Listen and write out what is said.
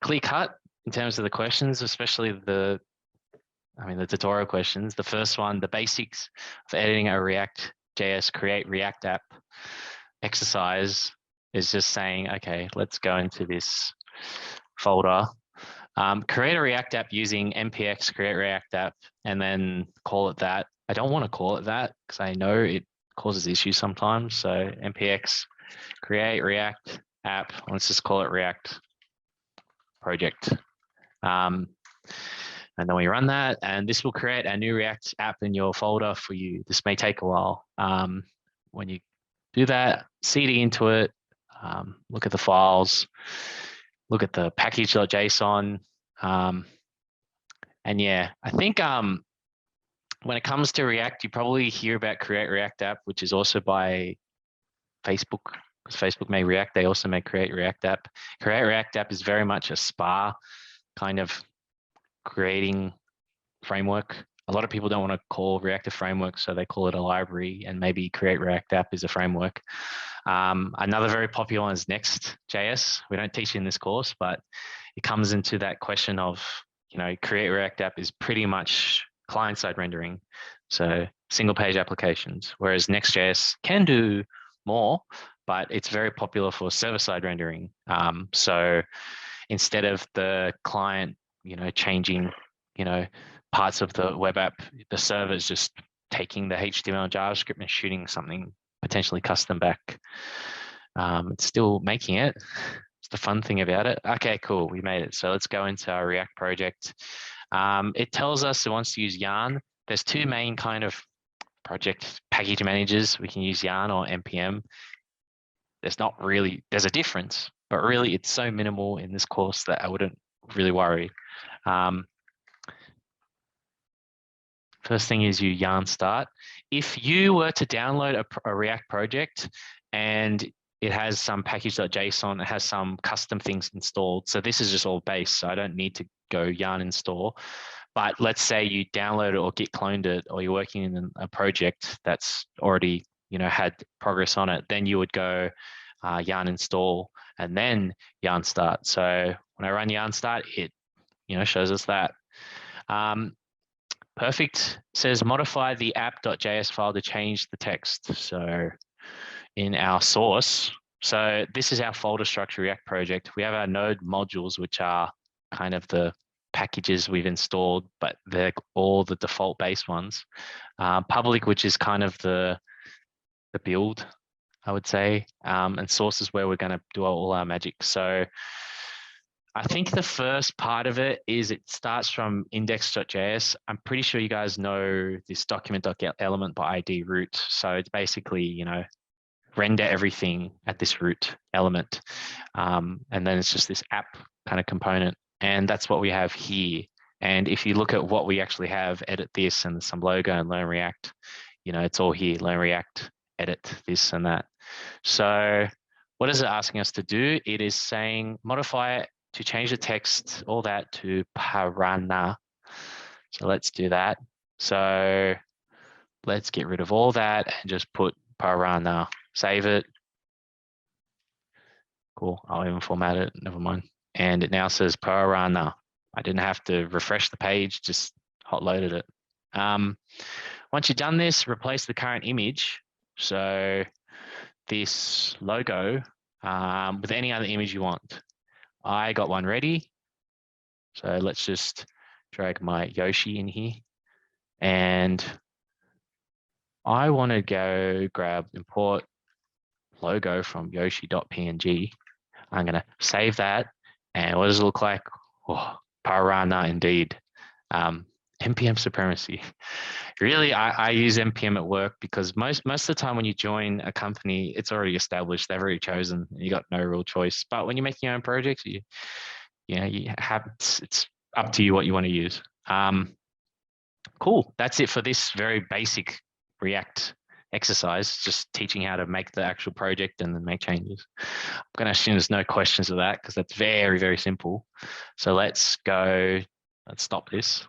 clear cut in terms of the questions, especially the tutorial questions. The first one, the basics of editing a React.js create React app exercise, is just saying, okay, let's go into this folder, create a React app using npx create React app, and then call it that. I don't want to call it that because I know it causes issues sometimes. So npx create React app, let's just call it React project. And then we run that, and this will create a new React app in your folder for you. This may take a while. When you do that, cd into it, look at the files, look at the package.json. And yeah, I think when it comes to React, you probably hear about Create React App, which is also by Facebook, because Facebook made React. They also make Create React App. Create React App is very much a spa kind of creating framework. A lot of people don't want to call React a framework, so they call it a library, and maybe Create React App is a framework. Another very popular one is Next.js. We don't teach it in this course, but it comes into that question of, Create React App is pretty much client-side rendering, so single-page applications, whereas Next.js can do more, but it's very popular for server-side rendering. So instead of the client, changing, parts of the web app, the server is just taking the HTML JavaScript and shooting something potentially custom back. It's still making it. It's the fun thing about it. Okay, cool, we made it. So let's go into our React project. It tells us it wants to use Yarn. There's two main kind of project package managers. We can use Yarn or npm. There's a difference, but really it's so minimal in this course that I wouldn't really worry. First thing is you yarn start. If you were to download a React project and it has some package.json, it has some custom things installed. So this is just all base, so I don't need to go yarn install. But let's say you download it or git cloned it, or you're working in a project that's already had progress on it, then you would go yarn install and then yarn start. So when I run yarn start, it shows us that. Perfect says modify the app.js file to change the text. So in our source, so this is our folder structure React project. We have our node modules, which are kind of the packages we've installed, but they're all the default base ones. Public, which is kind of the build, I would say, and source is where we're going to do all our magic. So I think the first part of it is it starts from index.js. I'm pretty sure you guys know this document.getElement by ID root. So it's basically, render everything at this root element. And then it's just this app kind of component. And that's what we have here. And if you look at what we actually have, edit this and some logo and learn React, it's all here, learn React, edit this and that. So what is it asking us to do? It is saying modify it to change the text, all that to Parana. So let's do that. So let's get rid of all that and just put Parana, save it. Cool, I'll even format it, never mind. And it now says Parana. I didn't have to refresh the page, just hot loaded it. Once you've done this, replace the current image. So this logo with any other image you want. I got one ready. So let's just drag my Yoshi in here. And I want to go grab import logo from yoshi.png. I'm going to save that. And what does it look like? Oh, Parana indeed. NPM supremacy. Really, I use NPM at work because most of the time when you join a company, it's already established, they've already chosen, you got no real choice. But when you're making your own projects, you have it's up to you what you want to use. Cool. That's it for this very basic React exercise, just teaching how to make the actual project and then make changes. I'm going to assume there's no questions of that because that's very, very simple. So let's stop this.